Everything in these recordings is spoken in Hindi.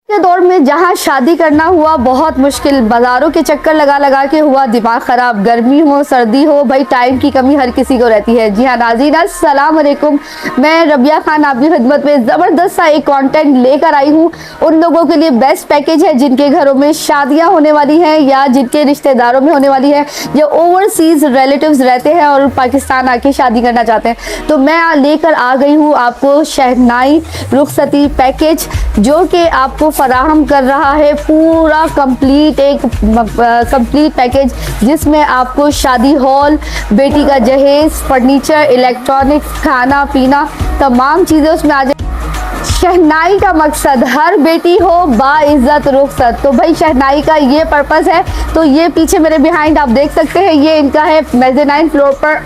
के दौर में जहां शादी करना हुआ बहुत मुश्किल, बाजारों के चक्कर लगा लगा के हुआ दिमाग खराब, गर्मी हो सर्दी हो भाई टाइम की कमी हर किसी को रहती है। जी हाँ नाज़रीन, अस्सलाम वालेकुम, मैं रबिया खान आपकी खिदमत में ज़बरदस्त सा एक कंटेंट लेकर आई हूँ। उन लोगों के लिए बेस्ट पैकेज है जिनके घरों में शादियाँ होने वाली हैं या जिनके रिश्तेदारों में होने वाली है, या ओवरसीज रिलेटिव्स रहते हैं और पाकिस्तान आके शादी करना चाहते हैं। तो मैं लेकर आ गई हूँ आपको शहनाई रुखसती पैकेज, जो कि आपको फराहम कर रहा है पूरा कंप्लीट पैकेज, जिसमें आपको शादी हॉल, बेटी का जहेज, फर्नीचर, इलेक्ट्रॉनिक्स, खाना पीना तमाम चीज़ें उसमें आ जाए। शहनाई का मकसद हर बेटी हो बाइज्जत रुखसत, तो भाई शहनाई का ये पर्पस है। तो ये पीछे मेरे बिहाइंड आप देख सकते हैं, ये इनका है मेज़ेनाइन फ्लोर पर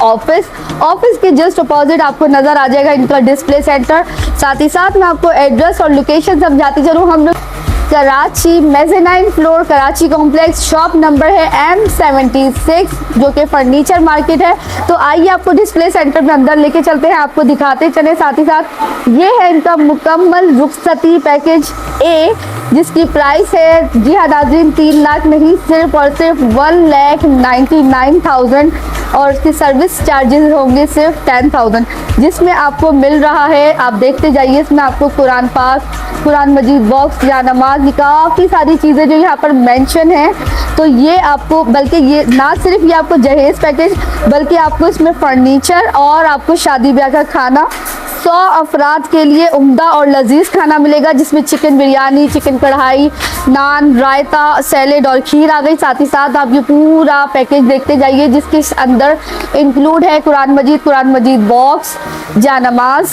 ऑफिस के जस्ट अपोजिट आपको नजर आ जाएगा इनका डिस्प्ले सेंटर। साथ ही साथ मैं आपको एड्रेस और लोकेशन समझाती चलूँ। हम लोग Karachi mezzanine floor Karachi complex, shop number है M76, जो कि फर्नीचर मार्केट है। तो आइए आपको डिस्प्ले सेंटर में अंदर लेके चलते हैं, आपको दिखाते चले। साथ ही साथ ये है इनका मुकम्मल रुखसती पैकेज ए, जिसकी प्राइस है जी हाँ नाज़रीन 3 लाख नहीं, सिर्फ और सिर्फ 1,99,000, और इसकी सर्विस चार्जेस होंगे सिर्फ 10,000, जिसमें आपको मिल रहा है, आप देखते जाइए, इसमें आपको कुरान पाक, कुरान मजीद बॉक्स या नमाज, काफ़ी सारी चीज़ें जो यहाँ पर मेंशन है। तो ये आपको, बल्कि ये ना सिर्फ ये आपको जहेज पैकेज, बल्कि आपको इसमें फर्नीचर और आपको शादी ब्याह का खाना 100 अफराद के लिए उम्दा और लजीज खाना मिलेगा, जिसमें चिकन बिरयानी, चिकन कढ़ाई, नान, रायता, सैलेड और खीर आ गई। साथ ही साथ आप ये पूरा पैकेज देखते जाइए, जिसके अंदर इंक्लूड है कुरान मजीद बॉक्स, जानमाज।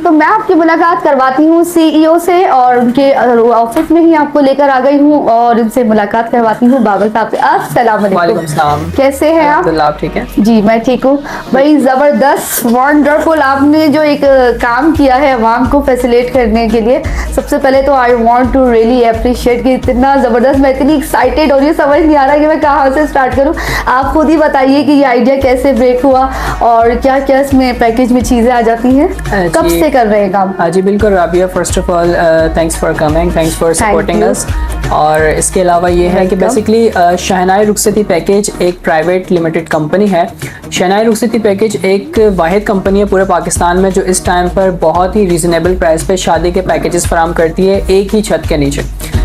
तो मैं आपकी मुलाकात करवाती हूँ CEO से, और उनके ऑफिस में ही आपको लेकर आ गई हूँ और इनसे मुलाकात करवाती हूँ। बाबर साहब से अस्सलाम वालेकुम, कैसे हैं आप? ठीक है जी मैं ठीक हूँ भाई। ज़बरदस्त वंडरफुल आपने जो एक काम किया है अवाम को फैसिलिटेट करने के लिए, सबसे पहले तो I want to really appreciate कि इतना ज़बरदस्त, मैं इतनी एक्साइटेड हो रही हूँ, समझ नहीं आ रहा कि मैं कहाँ से स्टार्ट करूँ। आप खुद ही बताइए कि ये आइडिया कैसे ब्रेक हुआ और क्या क्या इसमें पैकेज में चीज़ें आ जाती हैं, कब से कर रहे हैं काम? जी बिल्कुल Rabia, first of all thanks for coming, thanks for supporting us. और इसके अलावा ये है कि बेसिकली शहनाई रुखसती पैकेज एक प्राइवेट लिमिटेड कंपनी है। शहनाई रुखसती पैकेज एक वाहिद कंपनी है पूरे पाकिस्तान में जो इस टाइम पर बहुत ही रीज़नेबल प्राइस पे शादी के पैकेजेस फराहम करती है एक ही छत के नीचे।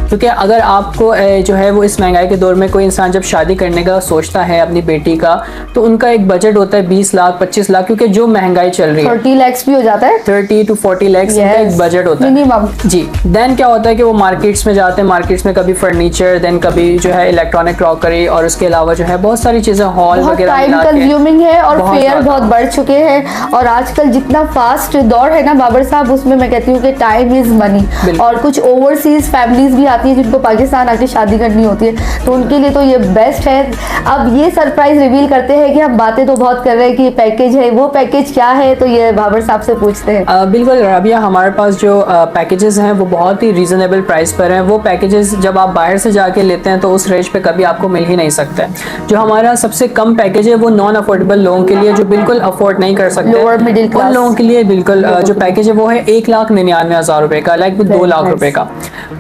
क्योंकि अगर आपको जो है वो इस महंगाई के दौर में कोई इंसान जब शादी करने का सोचता है अपनी बेटी का, तो उनका एक बजट होता है 20 लाख 25 लाख, क्योंकि जो महंगाई चल रही है 30 लाख भी हो जाता है, 30 to 40 लाख का एक बजट होता है मिनिमम। जी देन क्या होता है कि वो मार्केट्स में जाते हैं, मार्केट्स में कभी फर्नीचर, देन कभी जो है इलेक्ट्रॉनिक क्रॉकरी, और उसके अलावा जो है बहुत सारी चीजें हॉल वगैरह टाइम कंज्यूमिंग है और फेयर बहुत बढ़ चुके हैं। और आजकल जितना फास्ट दौर है ना बाबर साहब, उसमें मैं कहती हूँ कि टाइम इज मनी। और कुछ ओवरसीज फैमिलीज भी आती है जिनको पाकिस्तान आके शादी करनी होती है, तो उनके लिए तो ये बेस्ट है। अब ये सरप्राइज रिवील करते हैं कि हम बातें तो बहुत कर रहे हैं कि ये पैकेज है, वो पैकेज क्या है, तो ये बाबर साहब से पूछते हैं। बिल्कुल राबिया, हमारे पास जो पैकेजेस हैं वो बहुत ही रीजनेबल प्राइस पर हैं। वो पैकेजेस जब आप बाहर से जाके लेते हैं तो उस रेंज पे कभी आपको मिल ही नहीं सकता है। जो हमारा सबसे कम पैकेज है वो नॉन अफोर्डेबल लोगों के लिए, जो बिल्कुल अफोर्ड नहीं कर सकते, लोअर मिडिल क्लास, उन लोगों के लिए बिल्कुल जो पैकेज है वो है 1,99,000 रुपए का, लाइक 2 लाख रुपए का।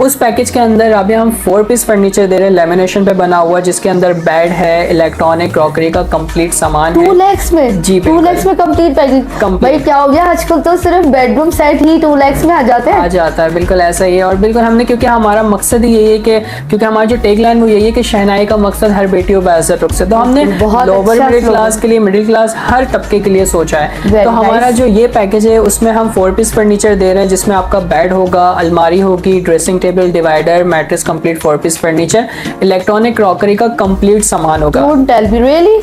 उस पैकेज के अंदर अभी हम 4 पीस फर्नीचर दे रहे हैं, लेमिनेशन पे बना हुआ, जिसके अंदर बेड है, इलेक्ट्रॉनिक क्रॉकरी का कंप्लीट सामान 2 लाख में? जी 2 लाख में कंप्लीट पैकेज? भाई क्या हो गया, आजकल तो सिर्फ बेडरूम सेट ही 2 लाख में आ जाते हैं। आ जाता है, बिल्कुल ऐसा ही है। और बिल्कुल हमने, क्योंकि हमारा मकसद ही यही है कि, क्योंकि हमारी जो टेग लाइन वो यही है कि शहनाई का मकसद हर बेटी को बाइज्जत रुखसत, तो हमने लोअर मिडिल क्लास के लिए, मिडिल क्लास हर तबके के लिए सोचा है। तो हमारा जो ये पैकेज है उसमें हम 4 पीस फर्नीचर दे रहे हैं, जिसमें आपका बेड होगा, अलमारी होगी, dressing table, divider, mattress, complete 4 piece furniture, electronic crockery का कंप्लीट सामान होगा।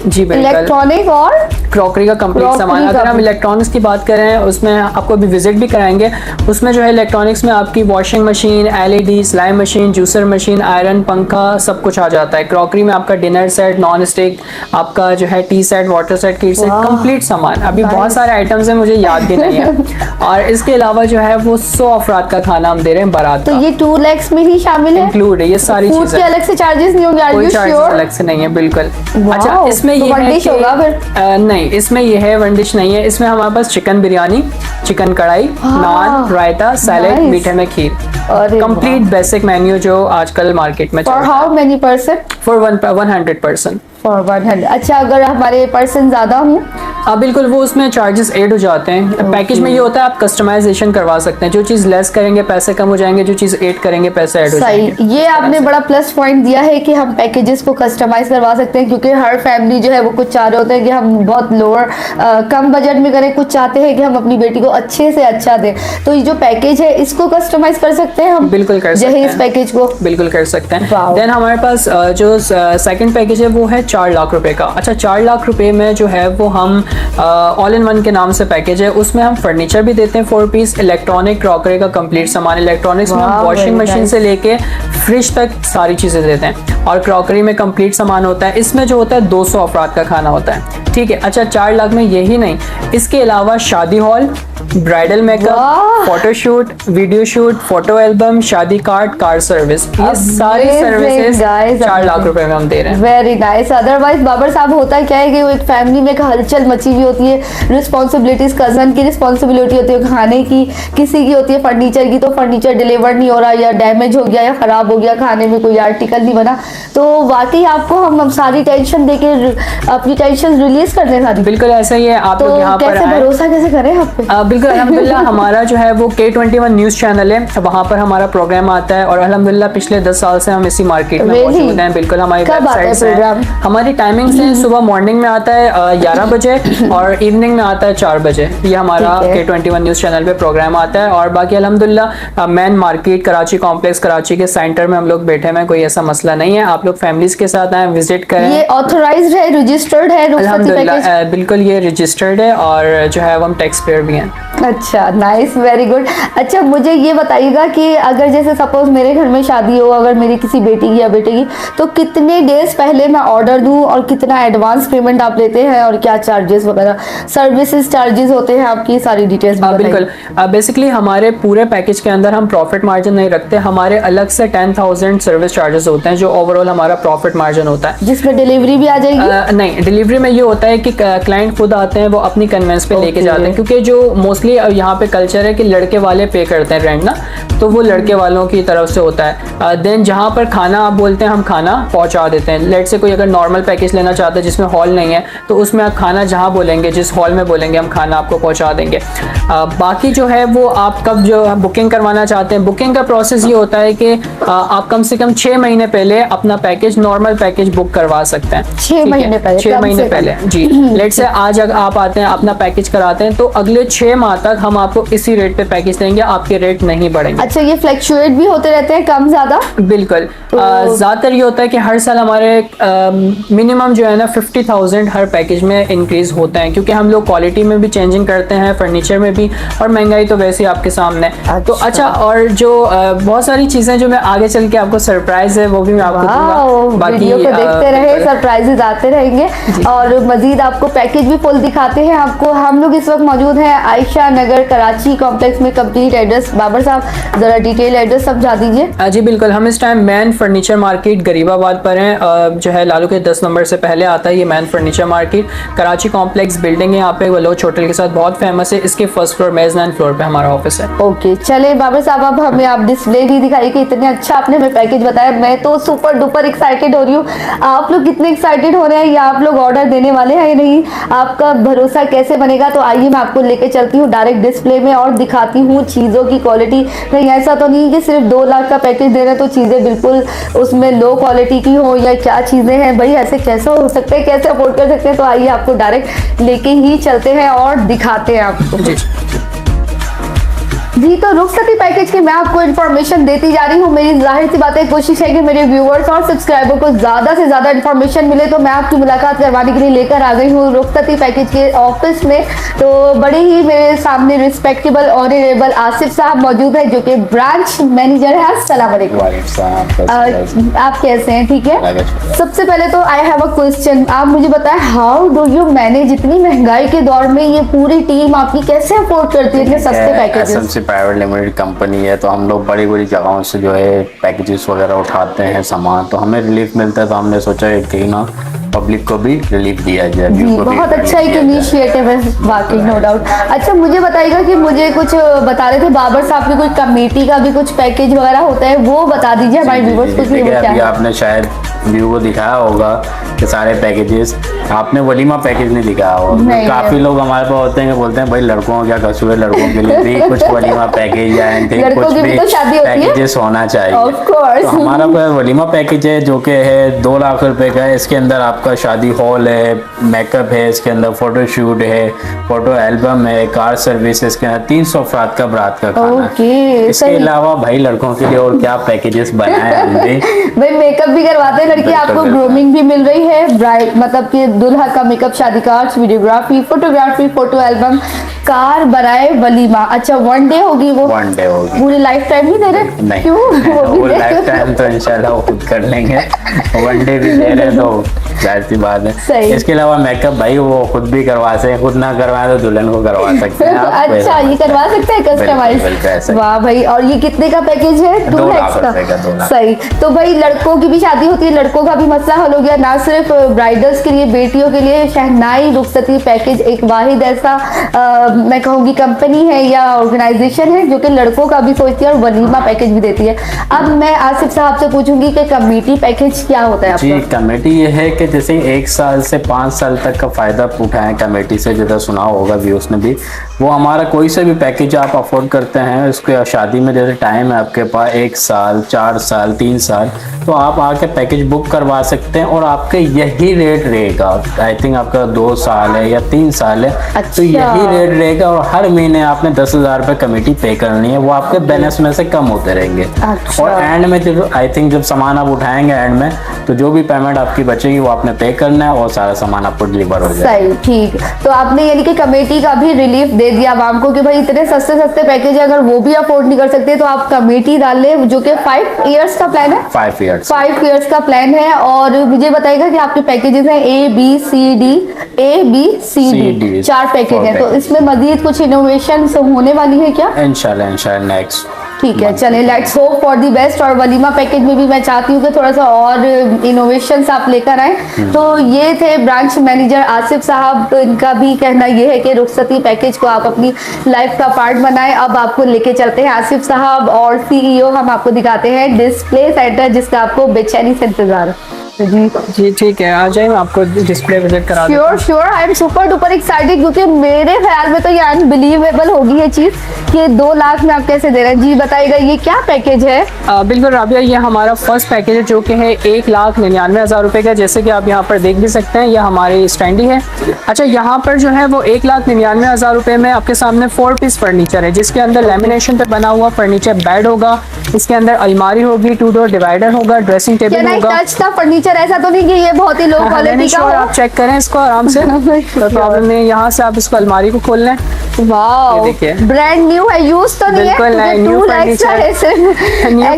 जी इलेक्ट्रॉनिक और क्रॉकरी का कंप्लीट सामान। अगर हम इलेक्ट्रॉनिक्स की बात करें, उसमें आपको अभी विजिट भी कराएंगे, उसमें जो है इलेक्ट्रॉनिक्स में आपकी वॉशिंग मशीन, LED, सिलाई मशीन, जूसर मशीन, आयरन, पंखा, सब कुछ आ जाता है। क्रॉकरी में आपका डिनर सेट, नॉन स्टिक, आपका जो है T set, water set, kit set, complete सामान। अभी बहुत सारे आइटम्स हैं, मुझे याद भी नहीं है। और इसके अलावा जो है वो 100 अफराद का खाना हम दे रहे हैं बारात तो का। ये 2 2 lakhs में ही शामिल है? इंक्लूड है ये सारी फूड चीजें। के अलग से चार्जेस नहीं होंगे? कोई चार्जेस अलग से नहीं है, बिल्कुल। अच्छा, इसमें तो ये वन है डिश कि होगा फिर? नहीं, इसमें ये है वन डिश नहीं है, इसमें हमारे पास चिकन बिरयानी, चिकन कढ़ाई, नान, रायता, सैलेड, nice. मीठे में खीर, अरे कंप्लीट बेसिक मेन्यू जो आजकल मार्केट में चल फॉर रहा है। How many person? For 100%। For 100। अच्छा, अगर हमारे पर्सन ज्यादा हूँ? बिल्कुल, वो उसमें चार्जेस ऐड हो जाते हैं। पैकेज में ये होता है आप कस्टमाइजेशन करवा सकते हैं, जो चीज़ लेस करेंगे पैसे कम हो जाएंगे, जो चीज़ ऐड करेंगे पैसे ऐड हो जाएंगे। सही, ये आपने बड़ा प्लस पॉइंट दिया है कि हम पैकेजेस को कस्टमाइज करवा सकते हैं, क्योंकि हर फैमिली जो है वो कुछ चाह रहे होते हैं कि हम बहुत लोअर कम बजट में करें, कुछ चाहते हैं कि हम अपनी बेटी को अच्छे से अच्छा दें। तो ये जो पैकेज है इसको कस्टमाइज कर सकते हैं हम? बिल्कुल कर सकते जहेज हैं, पैकेज को बिल्कुल कर सकते हैं। Wow. देन हमारे पास जो सेकंड पैकेज है वो है 4 लाख रुपए का। अच्छा, 4 लाख रुपए में जो है वो हम ऑल इन वन के नाम से पैकेज है, उसमें हम फर्नीचर भी देते हैं 4 पीस, इलेक्ट्रॉनिक क्रॉकरी का कंप्लीट सामान, इलेक्ट्रॉनिक्स में हम Wow, washing very machine nice. से लेके फ्रिज तक सारी चीज़ें देते हैं, और क्रॉकरी में कंप्लीट सामान होता है। इसमें जो होता है 200 अफराद का खाना होता है, ठीक है। अच्छा, 4 लाख में यही नहीं, इसके अलावा शादी hall, bridal makeup, photoshoot, video shoot, photo album, शादी कार्ड, कार सर्विस, ये सारी सर्विसेज 4 लाख रुपए में हम दे रहे हैं। Very nice. अदरवाइज बाबर साहब, होता क्या है कि वो एक फैमिली में एक हलचल मची हुई होती है, रिस्पॉन्सिबिलिटीज, कजन की रिस्पॉन्सिबिलिटी होती है खाने की, किसी की होती है फर्नीचर की, तो फर्नीचर डिलीवर नहीं हो रहा या डैमेज हो गया या खराब हो गया, खाने में कोई आर्टिकल नहीं बना, तो वाकई आपको हम सारी टेंशन देके अपनी टेंशन रिलीज कर दें सारी। बिल्कुल ऐसा ही है। आप तो लोग यहाँ पर कैसे आए, भरोसा कैसे करें आप पे? बिल्कुल अल्हम्दुलिल्लाह हमारा जो है वो K21 न्यूज़ चैनल है, वहाँ पर हमारा प्रोग्राम आता है, और अल्हम्दुलिल्लाह पिछले 10 साल से हम इसी मार्केट में Really? मौजूद हैं। बिल्कुल, हमारी कब आता है वेबसाइट्स प्रोग्राम? हैं, हमारी टाइमिंग्स हैं, सुबह मॉर्निंग में आता है 11 बजे और इवनिंग में आता है 4 बजे। ये हमारा ठीक है। K21 न्यूज़ चैनल पे प्रोग्राम आता है। और बाकी अल्हम्दुलिल्लाह main market Karachi complex, Karachi के सेंटर में हम लोग बैठे हैं, कोई ऐसा मसला नहीं है। आप लोग फैमिलीज के साथ आए, विजिट करें। ये ऑथराइज्ड है, रजिस्टर्ड है रुखसती पैकेज? अल्हम्दुलिल्लाह बिल्कुल ये रजिस्टर्ड है, और जो है वो हम टैक्स पेयर भी हैं। अच्छा, नाइस, वेरी गुड। अच्छा, मुझे ये बताइएगा कि अगर जैसे सपोज मेरे घर में शादी हो, अगर मेरी किसी बेटी की या बेटे की, तो कितने डेज पहले मैं ऑर्डर दूं और कितना एडवांस पेमेंट आप लेते हैं, और क्या चार्जेस वगैरह, सर्विसेज चार्जेस होते हैं आपकी, सारी डिटेल्स बिल्कुल। बेसिकली हमारे पूरे पैकेज के अंदर हम प्रॉफिट मार्जिन नहीं रखते, हमारे अलग से 10,000 सर्विस चार्जेस होते हैं, जो ओवरऑल हमारा प्रॉफिट मार्जिन होता है, जिसमें डिलीवरी भी आ जाएगी? नहीं, डिलीवरी में ये होता है कि क्लाइंट खुद आते हैं, वो अपनी कन्वेंस पे लेके जाते हैं, क्योंकि जो मोस्टली यहाँ पे कल्चर है कि लड़के वाले पे करते हैं रेंट ना, तो वो लड़के वालों की तरफ से होता है। देन जहाँ पर खाना आप बोलते हैं, हम खाना पहुँचा देते हैं। लेट से कोई अगर नॉर्मल पैकेज लेना चाहते हैं जिसमें हॉल नहीं है, तो उसमें आप खाना जहाँ बोलेंगे, जिस हॉल में बोलेंगे, हम खाना आपको पहुँचा देंगे। बाकी जो है वो आप कब जो बुकिंग करवाना चाहते हैं, बुकिंग का प्रोसेस ये होता है कि आप कम से कम 6 महीने पहले अपना पैकेज, नॉर्मल पैकेज बुक करवा सकते हैं। 6 महीने पहले? 6 महीने पहले जी। लेट से आज अगर आप आते हैं, अपना पैकेज कराते हैं, तो अगले 6 माह तक हम आपको इसी रेट पे पैकेज देंगे, आपके रेट नहीं बढ़ेंगे। अच्छा, ये फ्लक्चुएट भी होते रहते हैं, कम ज्यादा? बिल्कुल। ज़्यादातर ये होता है कि हर साल हमारे मिनिमम जो है ना 50,000 हर पैकेज में इंक्रीज होता है, क्योंकि हम लोग क्वालिटी में भी चेंजिंग करते हैं, फर्नीचर में भी, और महंगाई तो वैसे ही आपके सामने। तो अच्छा, और जो बहुत सारी चीज़ें जो मैं आगे चल के आपको सरप्राइज है वो भी मैं आपको दूंगा। बाकी वीडियो को देखते रहे, सरप्राइजेस आते रहेंगे, और मजीद आपको पैकेज भी फुल दिखाते हैं आपको। हम लोग इस वक्त मौजूद हैं आयशा नगर कराची कॉम्प्लेक्स में। कंप्लीट एड्रेस बाबर साहब जरा डिटेल एड्रेस समझा दीजिए। जी बिल्कुल, हम इस time man furniture market Garibabad पर हैं, जो है लालू के 10 नंबर से पहले आता है ये man furniture market. Karachi complex building है यहाँ पे, बलोच होटल के साथ बहुत फेमस है। इसके फर्स्ट फ्लोर मेजबान फ्लोर पे हमारा ऑफिस है। ओके, चले बाबर साहब, अब हमें आप डिस्प्ले भी दिखाइए कि इतने अच्छा आपने हमें पैकेज बताया। मैं तो सुपर डुपर एक्साइटेड हो रही हूँ। आप लोग कितने एक्साइटेड हो रहे हैं, या आप लोग ऑर्डर देने वाले हैं या नहीं, आपका भरोसा कैसे बनेगा? तो आइए मैं आपको लेके चलती हूँ डायरेक्ट डिस्प्ले में और दिखाती हूँ चीज़ों की क्वालिटी। नहीं, ऐसा तो नहीं कि सिर्फ 2 लाख का पैकेज दे रहे हैं तो चीज़ें बिल्कुल उसमें लो क्वालिटी की हो, या क्या चीज़ें हैं भाई, ऐसे कैसे हो सकते हैं, कैसे अफोर्ड कर सकते हैं? तो आइए आपको डायरेक्ट लेके ही चलते हैं और दिखाते हैं आपको। जी, तो रुखसती पैकेज की मैं आपको इन्फॉर्मेशन देती जा रही हूँ। मेरी जाहिर सी बात है, कोशिश है कि मेरे व्यूअर्स और सब्सक्राइबर को ज़्यादा से ज़्यादा इन्फॉर्मेशन मिले, तो मैं आपकी मुलाकात करवाने के लिए लेकर आ गई हूँ रुखसती पैकेज के ऑफिस में। तो बड़े ही मेरे सामने रिस्पेक्टेबल ऑनरेबल आसिफ साहब मौजूद है, जो कि ब्रांच मैनेजर है। अस्सलाम वालेकुम। आप कैसे हैं? ठीक है। सबसे पहले तो आई हैव अ क्वेश्चन, आप मुझे बताएं, हाउ डू यू मैनेज इतनी महंगाई के दौर में ये पूरी टीम आपकी कैसे अफोर्ड करती है इतने सस्ते पैकेजेस? प्राइवेट लिमिटेड कंपनी है, तो हम लोग बड़ी बड़ी जगहों से जो है पैकेजेस वगैरह उठाते हैं सामान, तो हमें रिलीफ मिलता है, तो हमने सोचा कि क्यों ना पब्लिक को भी रिलीफ दिया जाए। जी, बहुत अच्छा एक इनिशिएटिव है वाकई, नो डाउट। अच्छा मुझे बताइएगा कि मुझे कुछ बता रहे थे बाबर साहब की कोई कमेटी का भी कुछ पैकेज वगैरह होता है, वो बता दीजिए हमारे व्यूअर्स को कि वो क्या है। आपने शायद व्यू को दिखाया होगा कि सारे पैकेजेस, आपने वलीमा पैकेज नहीं दिखाया होगा। काफी लोग हमारे पास होते हैं कि बोलते हैं भाई लड़कों को क्या कसूर है, लड़कों के लिए भी कुछ वलीमा पैकेज या कुछ भी पैकेजेस होना चाहिए। तो हमारा वलीमा पैकेज है जो कि है 2 लाख रुपए का है। इसके अंदर आपका शादी हॉल है, मेकअप है, इसके अंदर फोटो शूट है, फोटो एल्बम है, कार सर्विस, इसके अंदर 300 अफराद का बारात का खाना। इसके अलावा भाई लड़कों के लिए और क्या पैकेजेस बनाए हमने। भाई मेकअप भी करवाते हैं लड़की, आपको ग्रूमिंग भी मिल रही है, ब्राइड मतलब कि दुल्हा का मेकअप, शादी card, videography, photography, photo album, car बनाए वलीमा। अच्छा 1 डे होगी वो? 1 डे होगी। पूरी लाइफ टाइम नहीं दे रहे? नहीं, क्यों? वो लाइफ टाइम तो इंशाल्लाह वो खुद कर लेंगे, 1 डे भी दे रहे तो जाहिर सी बात है। इसके अलावा मेकअप भाई वो खुद भी करवा सकते हैं, खुद ना करवाए तो दुल्हन को करवा सकते हैं आप। अच्छा ये करवा सकते हैं कस्टमाइज? वाह भाई, और ये कितने का पैकेज है? 2 लाख का। सही। तो भाई लड़कों की भी शादी होती है, लड़कों का भी मसला हल हो गया, ना सिर्फ ब्राइडल्स के लिए, बेटियों के लिए शहनाई रुखसती पैकेज एक वाहिद ऐसा मैं कहूँगी कंपनी है या ऑर्गेनाइजेशन है जो कि लड़कों का भी सोचती है और वलीमा पैकेज भी देती है। अब मैं आसिफ साहब से पूछूंगी कि कमेटी पैकेज क्या होता है आपका? जी, कमेटी ये है कि जैसे 1 साल से 5 साल तक का फायदा उठाएं कमेटी से, जैसा सुना होगा भी उसने भी, वो हमारा कोई से भी पैकेज आप अफोर्ड करते हैं, उसके शादी में जैसे टाइम है आपके पास 1 साल, 4 साल, 3 साल, तो आप आके पैकेज बुक करवा सकते हैं और आपके यही रेट रहेगा। आई थिंक आपका 2 साल है या 3 साल है, अच्छा। तो यही रेट रहेगा और हर महीने आपने 10,000 रुपये कमेटी पे करनी है, वो आपके बैलेंस में से कम होते रहेंगे। अच्छा। और एंड में जो आई थिंक जब सामान आप उठाएंगे एंड में, तो जो भी पेमेंट आपकी बचेगी वो आपने पे करना है और सारा सामान आपको डिलीवर हो जाएगा। सही, ठीक। तो आपने यानी कि कमेटी का भी रिलीफ दे दिया आवाम को कि भाई इतने सस्ते सस्ते पैकेज है, अगर वो भी अफोर्ड नहीं कर सकते तो आप कमेटी डाल ले, जो कि 5 इयर्स का प्लान है। 5 इयर्स का प्लान है। और मुझे बताइएगा कि आपके पैकेजेस हैं A B C D 4 package हैं, तो इसमें मजीद कुछ इनोवेशन होने वाली है क्या? इंशाल्लाह नेक्स्ट। ठीक है, चलिए let's hope for the best. और वलीमा पैकेज में भी मैं चाहती हूँ कि थोड़ा सा और इनोवेशंस आप लेकर आए। तो ये थे ब्रांच मैनेजर आसिफ साहब, इनका भी कहना ये है कि रुखसती पैकेज को आप अपनी लाइफ का पार्ट बनाएं। अब आपको लेके चलते हैं आसिफ साहब और CEO हम आपको दिखाते हैं डिस्प्ले सेंटर, जिसका आपको बेचैनी से इंतजार है। जी ठीक है, आ जाए, मैं आपको डिस्प्ले विजिट करा दूं। Sure I am super duper excited, क्योंकि मेरे ख्याल में तो ये अनबिलीवेबल होगी ये चीज कि 2 लाख में आप कैसे दे रहे हैं। जी बताइएगा ये क्या पैकेज है? बिल्कुल राबिया, ये हमारा फर्स्ट पैकेज है जो कि है 1,99,000 रुपए का, जैसे कि आप यहाँ पर देख भी सकते हैं, यह हमारी स्टैंडी है। अच्छा, यहाँ पर जो है वो 1,99,000 रुपए में आपके सामने 4 पीस फर्नीचर है, जिसके अंदर लेमिनेशन पे बना हुआ फर्नीचर बेड होगा, इसके अंदर अलमारी होगी, 2 डोर डिवाइडर होगा, ड्रेसिंग टेबल होगा। फर्नीचर ऐसा तो नहीं कि ये बहुत ही लो क्वालिटी का हो? आप चेक करें इसको आराम से, तो प्रॉब्लम नहीं। यहाँ से आप इसको अलमारी को खोल लें। वाओ, ब्रांड न्यू है, यूज तो नहीं है? बिल्कुल न्यू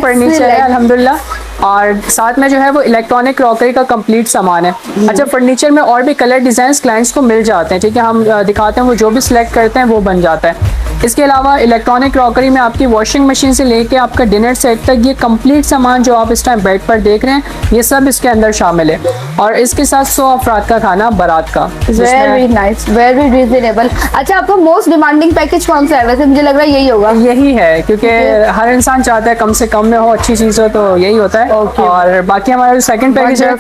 फर्नीचर है अल्हम्दुलिल्लाह। और साथ में जो है वो इलेक्ट्रॉनिक क्रॉकरी का कंप्लीट सामान है। अच्छा, फर्नीचर में और भी कलर डिजाइन क्लाइंट्स को मिल जाते हैं, ठीक है, हम दिखाते हैं, वो जो भी सिलेक्ट करते हैं वो बन जाता है। इसके अलावा इलेक्ट्रॉनिक क्रॉकरी में आपकी वॉशिंग मशीन से लेके आपका डिनर सेट तक ये कंप्लीट सामान जो आप इस टाइम बेड पर देख रहे हैं, ये सब इसके अंदर शामिल है। और इसके साथ 100 अफराद का खाना बारात का। Very nice, very reasonable. अच्छा, आपका मोस्ट डिमांडिंग पैकेज कौन सा है? वैसे मुझे लग रहा है यही होगा। यही है, क्योंकि हर इंसान चाहता है कम से कम में हो, अच्छी चीज हो, तो यही होता है। और बाकी हमारा जो सेकंड पैकेज है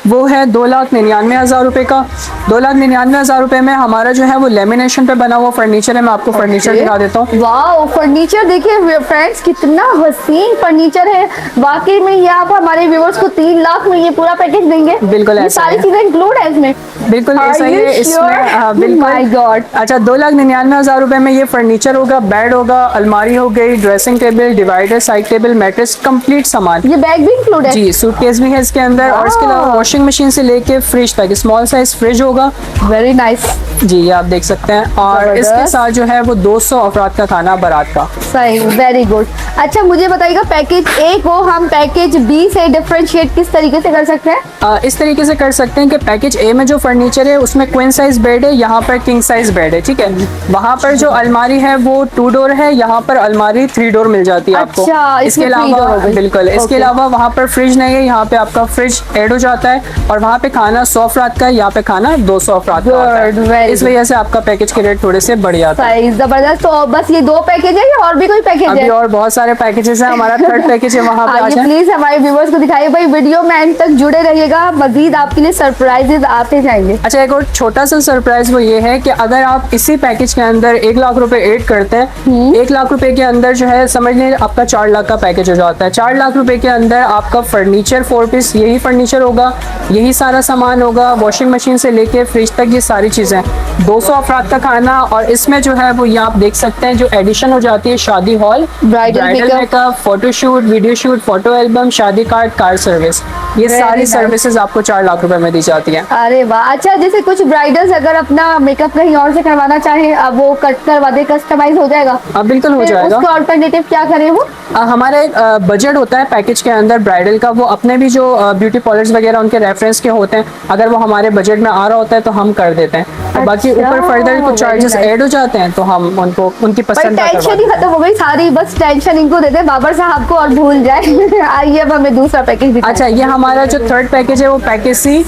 वो है 2,99,000 रुपए का। 2,99,000 रुपए में हमारा जो है वो लेमिनेशन पे बना हुआ फर्नीचर है। मैं आपको फर्नीचर दिखा देता हूँ। वाओ, फर्नीचर देखिए फ्रेंड्स, कितना हसीन फर्नीचर है। वाकई में ये आप हमारे व्यूअर्स को 3 लाख में ये पूरा पैकेज देंगे? बिल्कुल, ये सारी चीजें इंक्लूड है इसमें? बिल्कुल ऐसा ही है इसमें। बिल्कुल। My God. अच्छा, 2,99,000 रुपए में ये फर्नीचर होगा, बेड होगा, अलमारी हो गई, dressing table, divider, side table, mattress, complete सामान। ये बैग भी इंक्लूड है? जी, सूटकेस भी है इसके अंदर। और इसके अलावा वॉशिंग मशीन से लेके फ्रिज तक स्मॉल साइज फ्रिज होगा। Very nice. जी, ये आप देख सकते हैं। और इसके साथ जो है वो 200 अफराद का खाना बारात का। सही, वेरी गुड। अच्छा, मुझे बताइएगा पैकेज A को हम पैकेज B से डिफरेंशिएट किस तरीके से कर सकते हैं? इस तरीके से कर सकते हैं कि पैकेज A में जो फर्नीचर है उसमें क्वीन साइज बेड है, यहाँ पर किंग साइज बेड है, ठीक है। वहाँ पर जो अलमारी है वो 2 डोर है, यहाँ पर अलमारी 3 डोर मिल जाती है आपको। अच्छा, इसके अलावा बिल्कुल, इसके अलावा वहाँ पर फ्रिज नहीं है, यहाँ पे आपका फ्रिज ऐड हो जाता है। और वहाँ पे खाना 100 अफराद का है, यहाँ पे खाना 200 अफराद का होता है। इस वजह से आपका पैकेज के रेट थोड़े से बढ़ जाते हैं। जबरदस्त। तो बस ये 2 पैकेज है या और भी कोई पैकेज है? अभी और बहुत सारे पैकेजेस हैं, हमारा 3rd पैकेज है, वहाँ पे आ जाए। प्लीज हमारे व्यूअर्स को दिखाइए भाई, वीडियो में एंड तक जुड़े रहिएगा, मजीद आपके लिए सरप्राइजेस आते जाएंगे। अच्छा, एक और छोटा सा सरप्राइज वो ये है कि अगर आप इसी पैकेज के अंदर 1 लाख रुपए ऐड करते हैं, 1 लाख रुपए के अंदर जो है समझ लें आपका 4 लाख का पैकेज हो जाता है। 4 लाख रुपए के अंदर आपका फर्नीचर 4 पीस, यही फर्नीचर होगा, यही सारा सामान होगा, वॉशिंग मशीन से लेके फ्रिज तक ये सारी चीजें, 200 अफराद का खाना। और इसमें जो है वो ये आप देख सकते हैं जो एडिशन हो जाती है शादी hall, bridal makeup, photoshoot, video shoot, photo album, शादी कार्ड, कार सर्विस, ये सारी सर्विसेज आपको 4 लाख रुपए में दी जाती है। अरे वाह। अच्छा, जैसे कुछ ब्राइडल्स अगर अपना मेकअप कहीं और से करवाना चाहे, अब वो कट करवा दे, कस्टमाइज हो जाएगा? बिल्कुल हो जाएगा। उसका अल्टरनेटिव क्या करें वो? हमारा एक बजट होता है पैकेज के अंदर ब्राइडल का, वो अपने भी जो ब्यूटी पार्लर्स वगैरह उनके रेफरेंस के होते हैं, अगर वो हमारे बजट में आ रहा होता है तो हम कर देते हैं। और बाकी ऊपर फर्दर कुछ चार्जेस ऐड हो जाते हैं तो हम उनको उनकी पसंद का टेंशन ही खत्म हो गई सारी, बस टेंशन इनको देते बाबर साहब को और भूल जाए। आइए अब हमें दूसरा पैकेज दिखाएं। अच्छा, ये हमारा जो 3rd पैकेज है वो पैकेज सी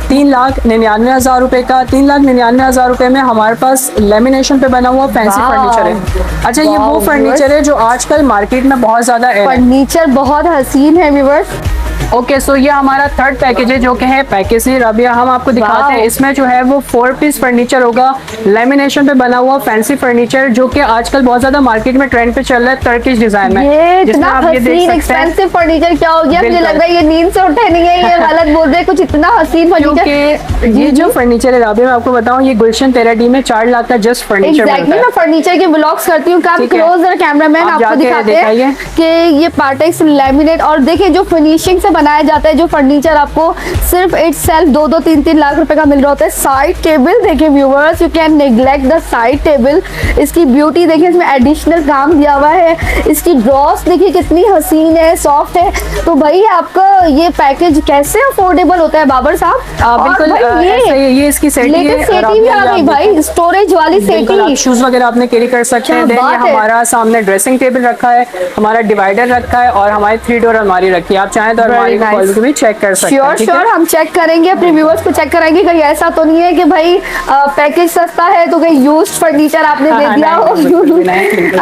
3,99,000 रुपए का। 3,99,000 रुपए में हमारे पास लेमिनेशन पे बना हुआ फैंसी फर्नीचर है। अच्छा, ये वो फर्नीचर है जो आजकल मार्केट में बहुत ज्यादा फर्नीचर बहुत हसीन है व्यूअर्स। ओके, सो ये हमारा 3rd पैकेज है जो कि है पैकेज सी। रबिया, हम आपको दिखाते हैं, इसमें जो है वो 4 पीस फर्नीचर होगा, लेमिनेशन पे बना हुआ फैंसी फर्नीचर, जो कि आजकल बहुत ज्यादा मार्केट में ट्रेंड पे चल रहा है टर्किश डिजाइन में। ये इतना हसीन एक्सपेंसिव फर्नीचर क्या हो गया, मुझे लग रहा है ये नींद से उठे नहीं है, ये गलत बोल रहे हैं, कुछ इतना हसीन फर्नीचर। ये जो फर्नीचर है रबिया, मैं आपको बताऊं, ये गुलशन तेराडी में 4 लाख का जस्ट फर्नीचर मिलता है। मैं फर्नीचर के ब्लॉग्स करती हूँ, काफी क्लोज कैमरामैन आपको दिखाते हैं कि ये पार्टेक्स लैमिनेट, और देखिए जो फिनिशिंग से बनाया जाता है जो फर्नीचर आपको सिर्फ इट सेल्फ 2-2, 3-3 लाख रुपए का मिल रहा होता है। साइड टेबल देखिए viewers, you can neglect the side table. इसकी ब्यूटी देखिए, इसमें एडिशनल काम दिया हुआ है। इसकी ड्रॉस देखिए कितनी हसीन है, सॉफ्ट है। तो भाई आपका ये पैकेज कैसे अफोर्डेबल होता है बाबर साहब? बिल्कुल ये इसकी सेटिंग भी आ गई भाई, स्टोरेज वाली सेटिंग, शूज वगैरह आपने कैरी कर सकते हैं। हमारा सामने ड्रेसिंग टेबल रखा है, हमारा डिवाइडर रखा है और हमारी 3 डोर अलमारी रखी है। आप चाहें तो अलमारी की क्वालिटी भी चेक कर सकते हैं। श्योर हम चेक करेंगे, अपने व्यूअर्स को चेक कराएंगे, कहीं ऐसा तो नहीं है कि भाई पैकेज सस्ता है तो कहीं यूज्ड फर्नीचर आपने दे दिया हो।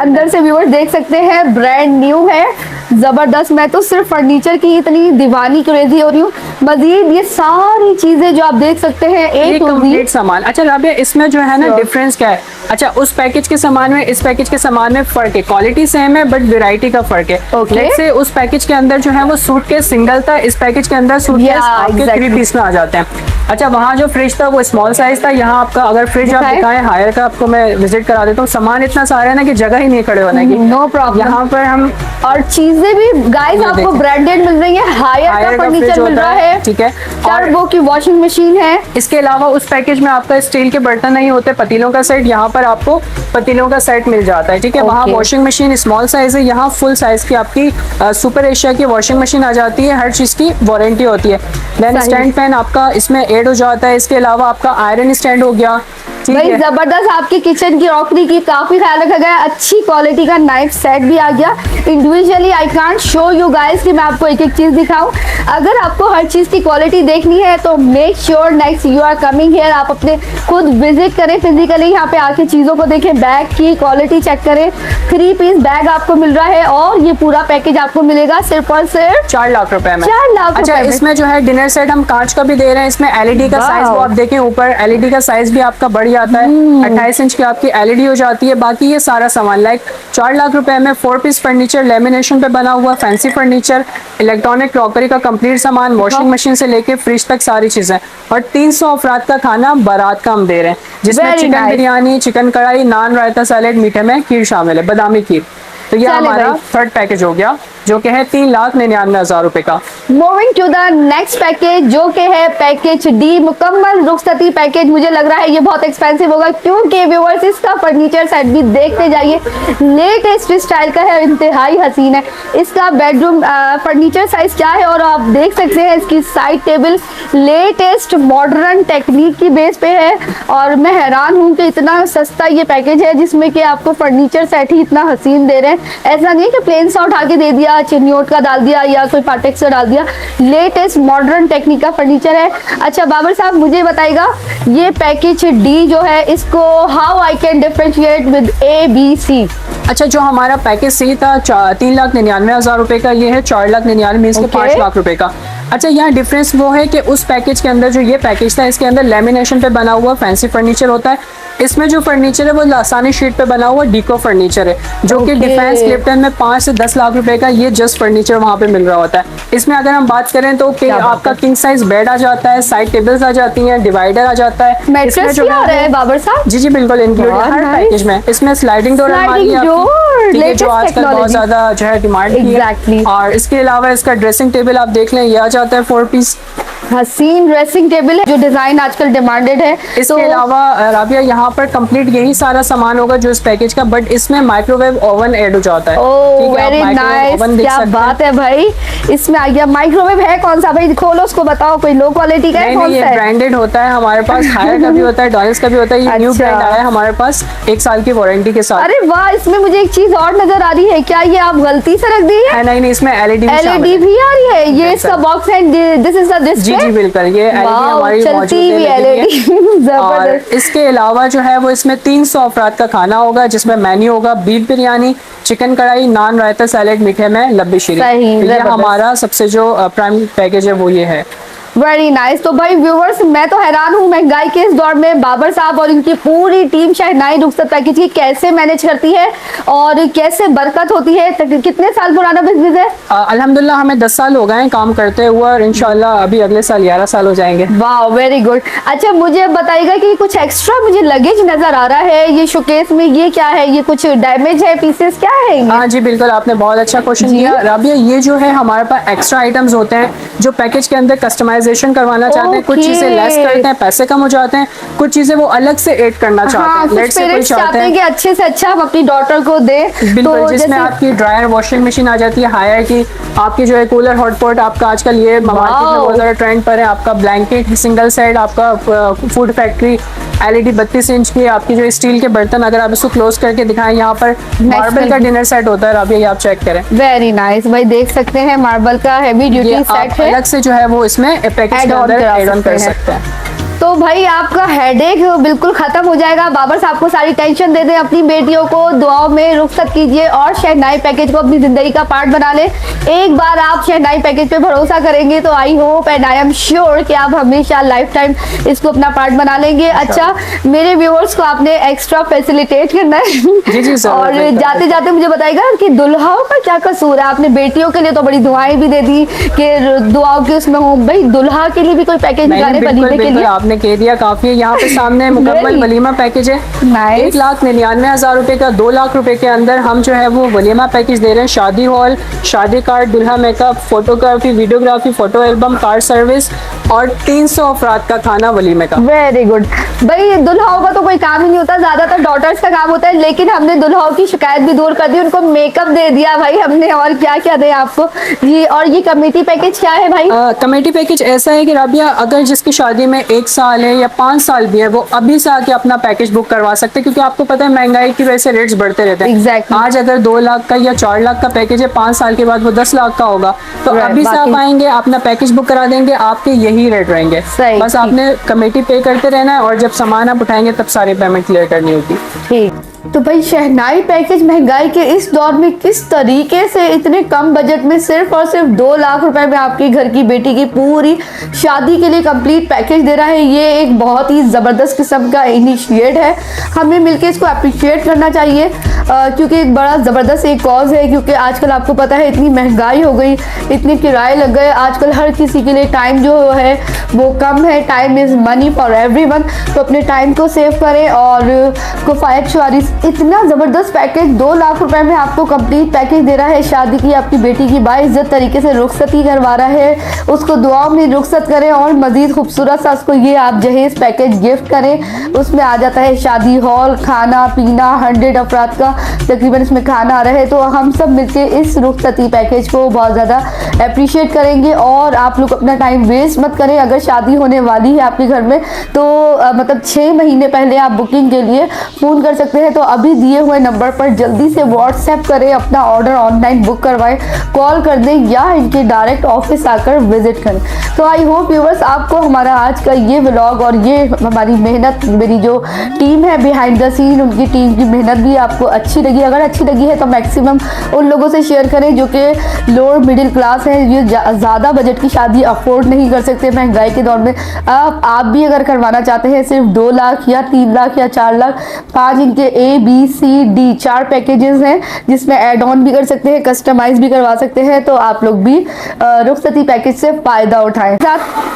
अंदर से व्यूअर्स देख सकते हैं ब्रांड न्यू है, जबरदस्त। मैं तो सिर्फ फर्नीचर की इतनी दीवानी क्रेजी हो रही हूँ। मजीद ये सारी चीजें जो आप देख सकते हैं एक कंप्लीट सामान। अच्छा राबिया, इसमें जो है ना डिफरेंस क्या है? अच्छा, उस पैकेज के सामान में इस पैकेज के सामान में फर्क है, क्वालिटी सेम है बट वैरायटी का फर्क है। लेट्स से उस पैकेज के अंदर जो है वो सूटकेस सिंगल था, इस पैकेज के अंदर सूटकेस आपके 3 पीस में आ जाते हैं। अच्छा, वहाँ जो फ्रिज था वो स्मॉल साइज था, यहाँ आपका अगर फ्रिज आप दिखाएं हायर का, आपको मैं विजिट करा देता हूँ। सामान इतना सारा है ना कि जगह ही नहीं खड़े होने की। No problem. यहाँ पर हम और चीजें भी गाइस आपको ब्रांडेड मिल रही है, हायर का फर्नीचर मिल रहा है, ठीक है। टर्बो की वॉशिंग मशीन है। इसके अलावा उस पैकेज में आपका स्टील के बर्तन नहीं होते, पतीलों का सेट, यहाँ पर आपको पतीलों का सेट मिल जाता है, ठीक है। वहाँ वॉशिंग मशीन स्मॉल साइज है, यहाँ फुल साइज की आपकी सुपर एशिया की वॉशिंग मशीन आ जाती है, हर चीज की वारंटी होती है। देन स्टैंड फैन आपका इसमें ऐड हो जाता है। इसके अलावा आपका आयरन स्टैंड हो गया, भाई जबरदस्त। आपकी किचन की क्रॉकरी की काफी ख्याल रखा गया, अच्छी क्वालिटी का नाइफ सेट भी आ गया। Individually I can't show you guys कि मैं आपको एक एक चीज दिखाऊं। अगर आपको हर चीज की क्वालिटी देखनी है तो make sure next you are coming here, आप अपने खुद विजिट करें, फिजिकली यहाँ पे आके चीजों को देखें, बैग की क्वालिटी चेक करें। 3 पीस बैग आपको मिल रहा है और ये पूरा पैकेज आपको मिलेगा सिर्फ और सिर्फ 4 लाख रुपए में। 4 लाख। अच्छा, इसमें जो है डिनर सेट हम कांच का भी दे रहे हैं, इसमें एलईडी का साइज वो आप देखें, ऊपर एलईडी का साइज भी आपका बढ़ जाता है, 28 इंच की आपकी एलईडी हो जाती है। बाकी ये सारा सामान लाइक 4 लाख रुपए में 4 पीस फर्नीचर, लेमिनेशन पे बना हुआ फैंसी फर्नीचर, इलेक्ट्रॉनिक क्रॉकरी का कंप्लीट सामान, वॉशिंग मशीन से लेके फ्रिज तक सारी चीजें, और 300 अफराद का खाना बारात का हम दे रहे हैं, जिसमें चिकन बिरयानी, चिकन कढ़ाई, नान, रायता, सैलेड, मीठे में खीर शामिल है, बादामी खीर। तो ये हमारा 3rd पैकेज हो गया। जो कि है 3,99,000 रुपए का। Moving to the next package जो कि है पैकेज डी, मुकम्मल रुखसती पैकेज। मुझे लग रहा है ये बहुत एक्सपेंसिव होगा, क्योंकि व्यूअर्स इसका फर्नीचर सेट भी देखते जाइए, लेटेस्ट स्टाइल का है, इंतहाई हसीन है। इसका बेडरूम फर्नीचर साइज क्या है, और आप देख सकते हैं इसकी side table latest modern technique की बेस पे है। और मैं हैरान हूँ कि इतना सस्ता ये पैकेज है जिसमें कि आपको फर्नीचर सेट ही इतना हसीन दे रहे हैं। ऐसा नहीं है कि प्लेन सा उठा के दे दिया, चिन्योट का डाल दिया या कोई पाटेक्स का डाल दिया, लेटेस्ट मॉडर्न टेक्निक का फर्नीचर है। अच्छा बाबर साहब मुझे बताइएगा, ये पैकेज डी जो है इसको how I can differentiate with ABC। अच्छा, जो हमारा पैकेज सी था 3,99,000 रुपए का, ये है 4,99,000 इसके 5 लाख रुपए का। अच्छा, यहाँ डिफरेंस वो है कि उस पैकेज के अंदर जो ये पैकेज था इसके अंदर लेमिनेशन पे बना हुआ फैंसी फर्नीचर होता है। इसमें जो फर्नीचर है वो लासानी शीट पे बना हुआ डीको फर्नीचर है, जो कि डिफेंस क्लिफ्टन में 5 से 10 लाख रुपए का ये जस्ट फर्नीचर वहाँ पे मिल रहा होता है। इसमें अगर हम बात करें तो कि आपका किंग साइज बेड आ जाता है, साइड टेबल्स आ जाती हैं, डिवाइडर आ जाता है, मैट्रेस भी आ रहा है बाबर साहब। जी बिल्कुल इंक्लूड हर पैकेज में। इसमें स्लाइडिंग डोर जो आजकल बहुत ज्यादा जो है डिमांड की है। और इसके अलावा इसका ड्रेसिंग टेबल आप देख लें, ये आ जाता है 4 पीस हसीन ड्रेसिंग टेबल है, जो डिजाइन आजकल डिमांडेड है। इसके अलावा राबिया यहाँ पर कंप्लीट यही सारा सामान होगा जो इस पैकेज का, बट इसमें माइक्रोवेव ओवन ऐड हो जाता है। ओह वेरी नाइस, क्या बात है भाई। इसमें आ गया माइक्रोवेव। है कौन सा भाई, खोलो उसको बताओ, कोई लो क्वालिटी का है? कौन सा है? ब्रांडेड होता है हमारे पास, हायर का भी होता है, डॉयल्स का भी होता है। ये न्यू ब्रांड आया है हमारे पास 1 साल की वारंटी के साथ। अरे वाह, इसमें मुझे एक चीज और नजर आ रही है, क्या ये आप गलती से रख दी है? नहीं, इसमें LED भी आ रही है। ये इसका बॉक्स है, दिस इज द डिस्प्ले। जी बिल्कुल, ये हमारी मौजूद है। और इसके अलावा जो है वो इसमें 300 अफराद का खाना होगा, जिसमें मेन्यू होगा बीफ बिरयानी, चिकन कढ़ाई, नान, रायता, सैलेड, मीठे में लब्बी शीरी। ये हमारा सबसे जो प्राइम पैकेज है वो ये है। Very nice. तो भाई व्यूवर्स, मैं तो हैरान हूँ महंगाई के इस दौर में बाबर साहब और इनकी पूरी टीम शहनाई रुखसत पैकेज की कैसे मैनेज करती है और कैसे बरकत होती है। कितने साल पुराना बिजनेस है? अल्हम्दुलिल्लाह हमें 10 साल हो गए हैं काम करते हुए, और इंशाल्लाह अभी अगले साल 11 साल हो जाएंगे। वाह वेरी गुड। अच्छा मुझे बताइएगा कि कुछ एक्स्ट्रा मुझे लगेज नजर आ रहा है ये शोकेस में, ये क्या है? ये कुछ डैमेज है, पीसेस क्या है? हाँ जी बिल्कुल, आपने बहुत अच्छा क्वेश्चन किया राबिया। ये जो है हमारे पास एक्स्ट्रा आइटम्स होते हैं जो पैकेज के अंदर कस्टमाइजेशन करवाना चाहते हैं। कुछ चीजें लेस करते हैं, पैसे कम हो जाते हैं, कुछ चीजें वो अलग से ऐड करना चाहते हैं। चाहते हैं कि अच्छे से अच्छा हम अपनी डॉटर को दे। बिल्कुल, जिसमें आपकी ड्रायर वॉशिंग मशीन आ जाती है हायर की, आपकी जो है कूलर हॉटपॉट, आपका आजकल ये मार्केट में बहुत ज्यादा ट्रेंड पर है, आपका ब्लैंकेट सिंगल साइड, आपका फूड फैक्ट्री LED 32 इंच की, आपकी जो स्टील के बर्तन, अगर आप इसको क्लोज करके दिखाएं, यहाँ पर मार्बल का डिनर सेट होता है राबिया, ये आप चेक करें। वेरी नाइस भाई, देख सकते हैं मार्बल का हेवी ड्यूटी सेट है, अलग से जो है वो इसमें पैकेज के अंदर ऐड ऑन कर सकते हैं। तो भाई आपका हेडेक बिल्कुल खत्म हो जाएगा। बाबर साहब को सारी टेंशन दे दें, अपनी बेटियों को दुआओं में रुखसत कीजिए और शहनाई पैकेज को अपनी जिंदगी का पार्ट बना ले। एक बार आप शहनाई पैकेज पे भरोसा करेंगे तो I hope and I am sure कि आप हमेशा लाइफ टाइम इसको अपना पार्ट बना लेंगे। अच्छा, मेरे व्यूअर्स को आपने एक्स्ट्रा फैसिलिटेट करना है जी और जाते जाते मुझे बताइएगा कि दुल्हाओं का क्या कसूर है? आपने बेटियों के लिए तो बड़ी दुआएं भी दे दी कि दुआओं के उसमें हो, भाई दुल्हा के लिए भी कोई पैकेज निकाले वलीमे के लिए? आपने कह दिया काफी है। यहाँ पे सामने मुकम्मल वलीमा पैकेज है 1,99,000 रुपए का। 2 लाख रुपए के अंदर हम जो है वो वलीमा पैकेज दे रहे हैं। शादी हॉल, शादी कार्ड, दुल्हा makeup, photography, videography, photo album, car service और 300 अफराद का खाना वलीमे का। वेरी गुड भाई, दुल्हाओं का तो कोई काम ही नहीं होता, ज्यादातर डॉटर्स का काम होता है, लेकिन हमने दुल्हाओं की शिकायत भी दूर कर दी, उनको मेकअप दे दिया भाई हमने। और क्या क्या दे आपको ये? और ये कमेटी पैकेज क्या है भाई? कमेटी पैकेज ऐसा है कि राबिया, अगर जिसकी शादी में 1 साल है या 5 साल भी है, वो अभी से आके अपना पैकेज बुक करवा सकते हैं, क्योंकि आपको पता है महंगाई की वजह से रेट्स बढ़ते रहते हैं। Exactly. आज अगर 2 लाख का या 4 लाख का पैकेज है, 5 साल के बाद वो 10 लाख का होगा, तो अभी से आप आएंगे, अपना पैकेज बुक करा देंगे, आपके यही रेट रहेंगे। बस आपने कमेटी पे करते रहना है और जब सामान आप उठाएंगे तब सारी पेमेंट क्लियर करनी होगी। ठीक, तो भाई शहनाई पैकेज महंगाई के इस दौर में किस तरीके से इतने कम बजट में सिर्फ और सिर्फ 2 लाख रुपए में आपकी घर की बेटी की पूरी शादी के लिए कंप्लीट पैकेज दे रहा है, ये एक बहुत ही ज़बरदस्त किस्म का इनिशिएट है। हमें मिलके इसको अप्रिशिएट करना चाहिए क्योंकि एक बड़ा ज़बरदस्त एक कॉज है। क्योंकि आजकल आपको पता है इतनी महंगाई हो गई, इतने किराए लग गए, आजकल हर किसी के लिए टाइम जो है वो कम है। Time is money for everyone, तो अपने टाइम को सेव करें और किफ़ायत शुमारी इतना ज़बरदस्त पैकेज 2 लाख रुपए में आपको कंप्लीट पैकेज दे रहा है। शादी की आपकी बेटी की बाइज्जत तरीके से रुखसती करवा रहा है, उसको दुआओं में रुखसत करें और मज़ीद खूबसूरत सा उसको ये आप जहेज़ पैकेज गिफ्ट करें। उसमें आ जाता है शादी हॉल, खाना पीना, 100 अफराद का तकरीबन इसमें खाना आ रहा है। तो हम सब मिलके इस रुखसती पैकेज को बहुत ज़्यादा अप्रिशिएट करेंगे और आप लोग अपना टाइम वेस्ट मत करें। अगर शादी होने वाली है आपके घर में तो मतलब 6 महीने पहले आप बुकिंग के लिए फ़ोन कर सकते हैं। तो अभी दिए हुए नंबर पर जल्दी से व्हाट्सएप करें, अपना ऑर्डर ऑनलाइन बुक करवाएं, कॉल कर दें या इनके डायरेक्ट ऑफिस आकर विजिट करें। तो आई होप व्यूअर्स आपको हमारा आज का ये व्लॉग और ये हमारी मेहनत, मेरी जो टीम है बिहाइंड द सीन, उनकी टीम की मेहनत भी आपको अच्छी लगी। अगर अच्छी लगी है तो मैक्सिमम उन लोगों से शेयर करें जो कि लोअर मिडिल क्लास हैं, ये ज़्यादा बजट की शादी अफोर्ड नहीं कर सकते महंगाई के दौर में। आप भी अगर करवाना चाहते हैं सिर्फ 2 लाख या 3 लाख या 4 लाख, 5 इनके ABCD 4 पैकेजेस हैं जिसमें एड ऑन भी कर सकते हैं, कस्टमाइज भी करवा सकते हैं। तो आप लोग भी रुखसती पैकेज से फ़ायदा उठाएं।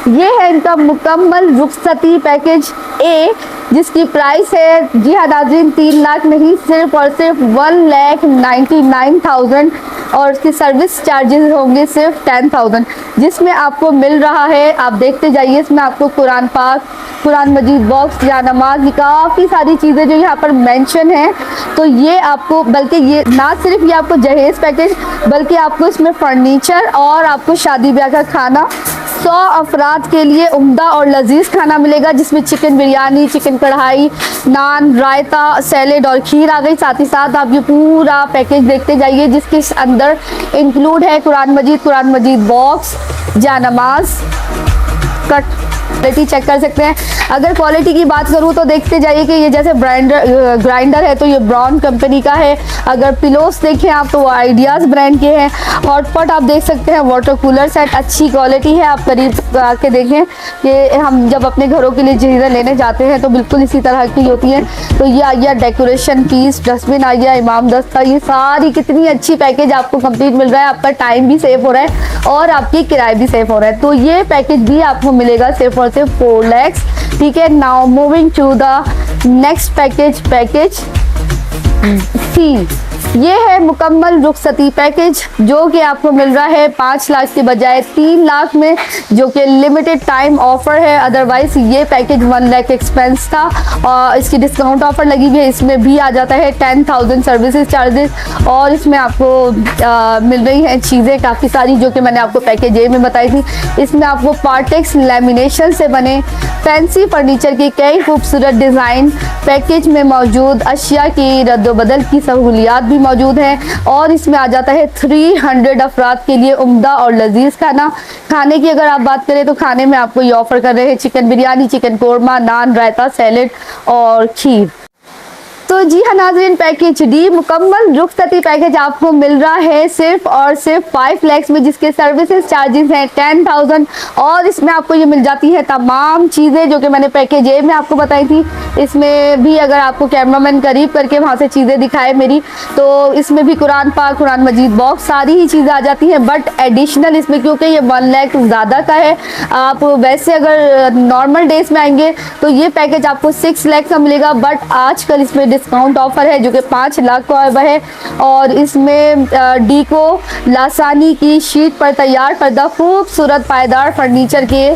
ये है इनका मुकम्मल रुखसती पैकेज A, जिसकी प्राइस है जी हाँ नाज़रीन 3 लाख नहीं, सिर्फ और सिर्फ 1,99,000 और उसकी सर्विस चार्जेस होंगे सिर्फ 10,000, जिसमें आपको मिल रहा है, आप देखते जाइए, इसमें आपको कुरान पाक, कुरान मजीद बॉक्स या नमाज, काफ़ी सारी चीज़ें जो यहाँ पर मेंशन है। तो ये आपको, बल्कि ये ना सिर्फ ये आपको जहेज़ पैकेज, बल्कि आपको इसमें फर्नीचर और आपको शादी ब्याह का खाना 100 अफराद के लिए उम्दा और लजीज खाना मिलेगा, जिसमें चिकन बिरयानी, चिकन कढ़ाई, नान, रायता, सैलेड और खीर आ गई। साथ ही साथ आप ये पूरा पैकेज देखते जाइए जिसके अंदर इंक्लूड है कुरान मजीद बॉक्स, जानमाज, कट, क्वालिटी चेक कर सकते हैं। अगर क्वालिटी की बात करूँ तो देखते जाइए कि ये जैसे ग्राइंडर है तो ये ब्राउन कंपनी का है। अगर पिलोस देखें आप तो वो आइडियाज़ ब्रांड के हैं। हॉटपॉट आप देख सकते हैं, वाटर कूलर सेट अच्छी क्वालिटी है। आप करीब आके देखें कि हम जब अपने घरों के लिए चीज़ें लेने जाते हैं तो बिल्कुल इसी तरह की होती हैं। तो ये आ गया डेकोरेशन पीस, डस्टबिन आ गया, इमाम दस्ता, ये सारी कितनी अच्छी पैकेज आपको कंप्लीट मिल रहा है। आपका टाइम भी सेव हो रहा है और आपकी किराया भी सेव हो रहा है। तो ये पैकेज भी आपको मिलेगा सिर्फ और सिर्फ 4 लाख। ठीक है, now moving to the next package C। ये है मुकम्मल रुखसती पैकेज जो कि आपको मिल रहा है 5 लाख के बजाय 3 लाख में, जो कि लिमिटेड टाइम ऑफर है। अदरवाइज ये पैकेज 1 लाख एक्सपेंस था और इसकी डिस्काउंट ऑफर लगी हुई है। इसमें भी आ जाता है 10,000 सर्विसेज चार्जेस और इसमें आपको मिल रही हैं चीज़ें काफ़ी सारी जो कि मैंने आपको पैकेज ए में बताई थी। इसमें आपको पार्टेक्स लैमिनेशन से बने फैंसी फर्नीचर की कई खूबसूरत डिज़ाइन पैकेज में मौजूद, अशिया की रद्दोबदल की सहूलियात भी मौजूद है और इसमें आ जाता है 300 अफराद के लिए उम्दा और लजीज खाना। खाने की अगर आप बात करें तो खाने में आपको ये ऑफर कर रहे हैं चिकन बिरयानी, चिकन कोरमा, नान, रायता, सैलेड और खीर। तो जी हाँ नाज़रीन, पैकेज डी मुकम्मल रुखसती पैकेज आपको मिल रहा है सिर्फ और सिर्फ 5 लाख में, जिसके सर्विसेज चार्जेस हैं 10,000 और इसमें आपको ये मिल जाती है तमाम चीज़ें जो कि मैंने पैकेज ए में आपको बताई थी। इसमें भी अगर आपको कैमरामैन करीब करके वहाँ से चीज़ें दिखाए मेरी, तो इसमें भी कुरान पाक, कुरान मजीद बॉक्स, सारी ही चीज़ें आ जाती हैं। बट एडिशनल इसमें क्योंकि ये 1 लाख ज़्यादा का है, आप वैसे अगर नॉर्मल डेज में आएंगे तो ये पैकेज आपको 6 लाख का मिलेगा। बट आजकल इसमें डिस्काउंट ऑफर है जो कि 5 लाख का है और इसमें डीको लासानी की शीट पर तैयार करदा खूबसूरत पायदार फर्नीचर के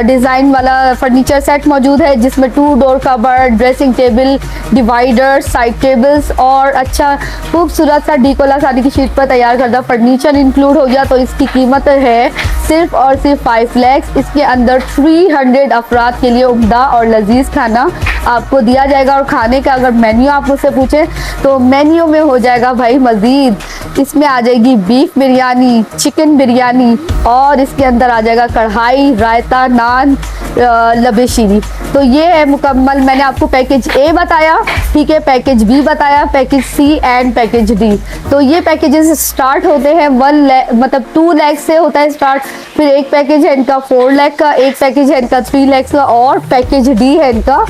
डिज़ाइन वाला फर्नीचर सेट मौजूद है, जिसमें 2 door cupboard, dressing table, divider, side tables और अच्छा खूबसूरत सा डीको लासानी की शीट पर तैयार करदा फर्नीचर इंक्लूड हो गया। तो इसकी कीमत है सिर्फ और सिर्फ 5 लाख। इसके अंदर 300 अफराद के लिए उम्दा और लजीज खाना आपको दिया जाएगा। और खाने का अगर मेन्यू आप मुझसे पूछें तो मेन्यू में हो जाएगा भाई मज़ीद, इसमें आ जाएगी बीफ बिरयानी, चिकन बिरयानी और इसके अंदर आ जाएगा कढ़ाई, रायता, नान, लबे शीरी। तो ये है मुकम्मल, मैंने आपको पैकेज ए बताया, ठीक है, पैकेज बी बताया, package C and package D. तो ये पैकेजेस स्टार्ट होते हैं 1 लाख मतलब 2 लाख से होता है स्टार्ट। फिर एक पैकेज है इनका 4 लाख का, एक पैकेज है इनका 3 लाख का और पैकेज डी है इनका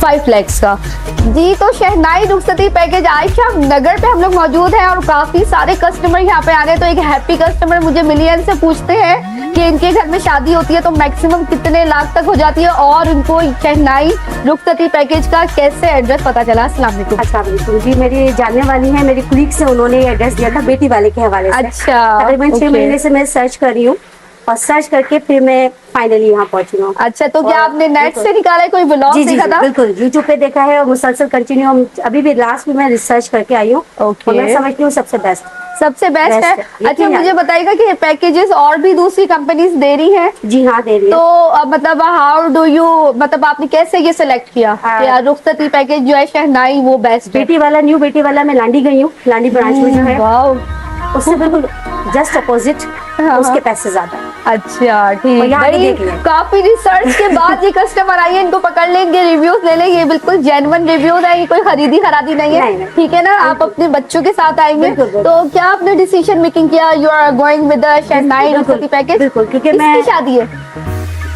5 लाख का। जी, तो शहनाई रुखसती पैकेज आयशा नगर पे हम लोग मौजूद हैं और काफी सारे कस्टमर यहाँ पे आ रहे हैं। तो एक हैप्पी कस्टमर मुझे मिली है, इनसे पूछते हैं कि इनके घर में शादी होती है तो मैक्सिमम कितने लाख तक हो जाती है और उनको शहनाई रुखसती पैकेज का कैसे एड्रेस पता चला। अस्सलाम वालेकुम। अस्सलाम वालेकुम जी, मेरी जानने वाली है, मेरी कुलीग से उन्होंने एड्रेस दिया था बेटी वाले के हवाले से। अच्छा, तकरीबन 6 ओके। महीने से मैं सर्च कर रही हूँ और सर्च करके फिर मैं फाइनली यहाँ पहुंची हूँ। अच्छा, तो क्या और आपने नेट बिल्कुल। से निकाला है, कोई ब्लॉग जी जी देखा जी, था? बिल्कुल यूट्यूब पे देखा है और मुसलसल कंटिन्यू अभी भी लास्ट में मैं रिसर्च करके आई हूँ। ओके। और मैं समझती हूँ सबसे बेस्ट। सबसे बेस्ट Best है। है। अच्छा, यकीन मुझे है। बताइएगा कि पैकेजेस और भी दूसरी कंपनीज दे रही हैं, जी हाँ, दे रही तो है। मतलब हाउ डू यू, मतलब आपने कैसे ये सिलेक्ट किया कि यार रुखसती पैकेज जो है शहनाई वो बेस्ट है? बेटी वाला, न्यू बेटी वाला मैं लांडी गई हूँ, लांडी ब्रांच में जो है वाओ, उससे बिल्कुल जस्ट अपोजिट, हाँ। उसके पैसे ज्यादा है। अच्छा ठीक और यहाँ भी भाई, देख लिया। काफी रिसर्च के बाद ये कस्टमर आई है, इनको पकड़ लेंगे, रिव्यूज ले लेंगे, ये बिल्कुल जेन्युइन रिव्यूज है, ये कोई खरीदी खरादी नहीं है। नहीं। ठीक है ना, आप अपने बच्चों के साथ आएंगे बिल्कुल, बिल्कुल। तो क्या आपने डिसीजन मेकिंग किया you are going with the Shehnai बिल्कुल, रुखसती पैकेज? बिल्कुल, क्योंकि किसकी मैं शादी है?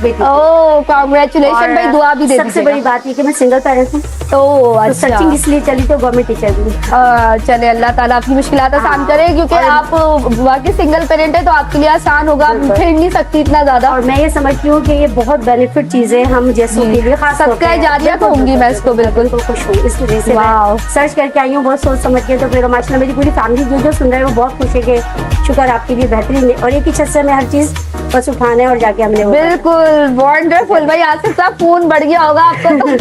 बेटी ओह कांग्रेचुलेशन और भाई, दुआ भी दे सबसे बड़ी बात ये कि मैं सिंगल पेरेंट्स हूँ, तो तो अच्छा सर्चिंग इसलिए चली तो गवर्नमेंट टीचर भी। चले, अल्लाह ताला आपकी मुश्किलात आसान हाँ। करे, क्योंकि और- आप वाकई सिंगल पेरेंट है तो आपके लिए आसान होगा, आप बिल्कुल। फिर नहीं सकती इतना ज्यादा। और मैं ये समझती हूँ कि ये बहुत बेनिफिट चीज है हम जैसों के लिए, खास तौर सबका पे। जारिया बिल्कुल, कहूंगी मैं इसको, बिल्कुल। खुश हूँ इस वजह से। वाओ। मैं सर्च करके आई हूँ बहुत सोच समझ के, तो फिर माशाल्लाह मेरी पूरी फैमिली जो सुन रहे हैं वो बहुत खुश है कि शुक्र आपके लिए बेहतरीन है। और एक ही छत से हमें हर चीज बस उठाना है और जाके हमने वो करना बिल्कुल वंडरफुल भाई, आज से सब खून बढ़ गया होगा आपका तो। है।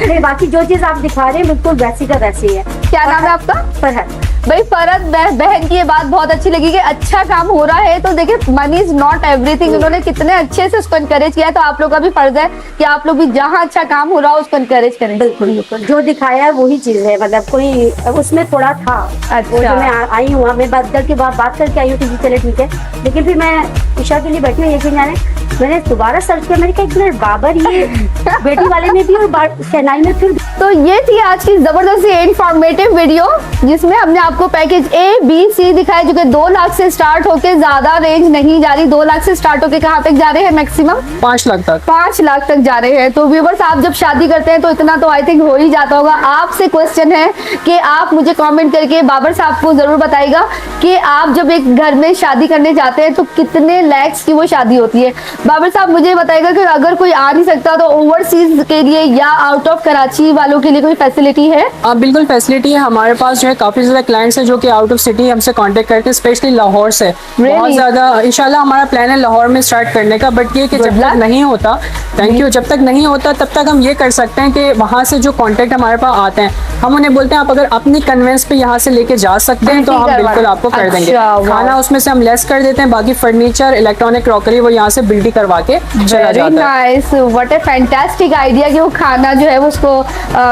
नहीं, बाकी जो चीज आप दिखा रहे हैं बिल्कुल वैसी का वैसी है। क्या नाम है आपका? फरहत। भाई फरहत बहन की ये बात बहुत अच्छी लगी कि अच्छा काम हो रहा है तो देखिए मनी इज नॉट एवरीथिंग, उन्होंने कितने अच्छे से उसको एनकरेज किया है, तो आप लोग का भी फर्ज है कि आप लोग भी जहाँ अच्छा काम हो रहा हो उसको एनकरेज करें। बिल्कुल बिल्कुल, जो दिखाया है वही चीज है, मतलब कोई उसमें थोड़ा था। अच्छा। वो जो मैं आई हूँ, मैं बात के बाद बात करके आई हूँ कि चले ठीक है, लेकिन फिर मैं ईशा के लिए बैठी हूँ, यकीन जाने मैंने दोबारा सर्च किया, मैंने कहा एक मिनट बाबर ये बेटी वाले में भी और शहनाई में फिर। तो ये थी आज की जबरदस्त इंफॉर्मेटिव वीडियो जिसमें हमने आपको पैकेज ए बी सी दिखाया, जो कि 2 लाख से स्टार्ट होके ज्यादा रेंज नहीं जा रही। 2 लाख से स्टार्ट होके कहाँ तक जा रहे हैं? मैक्सिमम 5 लाख तक। 5 लाख तक जा रहे हैं। तो व्यूवर्स, आप जब शादी करते हैं तो इतना तो आई थिंक हो ही जाता होगा। आपसे क्वेश्चन है कि आप मुझे कमेंट करके बाबर साहब को जरूर बताइएगा कि आप जब एक घर में शादी करने जाते हैं तो कितने लैक्स की वो शादी होती है। बाबर साहब मुझे बताइएगा कि अगर कोई आ नहीं सकता तो ओवरसीज के लिए या आउट ऑफ कराची वालों के लिए कोई फैसिलिटी है? बिल्कुल फैसिलिटी है, हमारे पास जो है काफ़ी ज़्यादा क्लाइंट्स हैं जो कि आउट ऑफ सिटी हमसे कांटेक्ट करते हैं, स्पेशली लाहौर से। Really? बहुत ज़्यादा इंशाल्लाह हमारा प्लान है लाहौर में स्टार्ट करने का, बट ये कि Good जब तक luck. नहीं होता, थैंक यू, जब तक नहीं होता तब तक हम ये कर सकते हैं कि वहाँ से जो कॉन्टेक्ट हमारे पास आते हैं हम उन्हें बोलते हैं आप अगर अपनी कन्वेंस पे यहाँ से लेके जा सकते हैं तो हम बिल्कुल आपको कर देंगे। अच्छा, wow. खाना उसमें से हम लेस कर देते हैं, बाकी फर्नीचर इलेक्ट्रॉनिक क्रॉकरी वो यहाँ से बिल्ड ही करवा के चला वेरी जाता है। Nice, what A fantastic idea कि वो खाना जो है वो उसको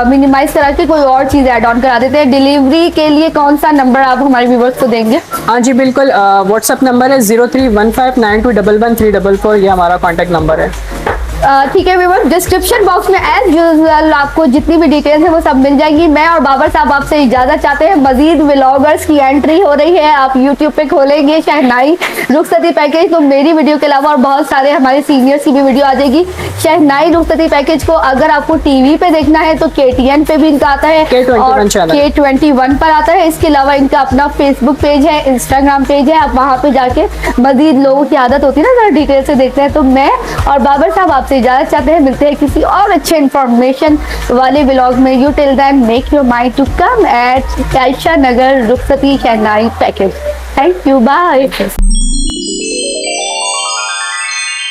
मिनिमाइज करा के कोई और चीज ऐड ऑन करा देते हैं। डिलीवरी के लिए कौन सा नंबर आप हमारे व्यूवर्स को देंगे? हाँ जी बिल्कुल, व्हाट्सअप नंबर है 031592113444, ये हमारा कॉन्टैक्ट नंबर है। ठीक है व्यूअर्स, डिस्क्रिप्शन बॉक्स में एज यूजुअल आपको जितनी भी डिटेल्स है वो सब मिल जाएंगी। मैं और बाबर साहब आपसे इजाजत चाहते हैं। मजीद व्लॉगर्स की एंट्री हो रही है, आप यूट्यूब पे खोलेंगे शहनाई रुखसती पैकेज तो मेरी वीडियो के अलावा और बहुत सारे हमारे सीनियर्स की भी वीडियो आ जाएगी। शहनाई रुखसती पैकेज को अगर आपको टीवी पे देखना है तो KTN पे भी इनका आता है K21 और चैनल। K21 पर आता है। इसके अलावा इनका अपना फेसबुक पेज है, इंस्टाग्राम पेज है, आप वहाँ पे जाके मजीद लोगों की आदत होती है ना जरा डिटेल से देखते हैं। तो मैं और बाबर साहब आपसे इजाजत चाहते हैं, मिलते हैं किसी और अच्छे इंफॉर्मेशन वाले व्लॉग में। You till then make your mind to come at Ayesha Nagar Rukhsati Shehnai package. Thank you, bye.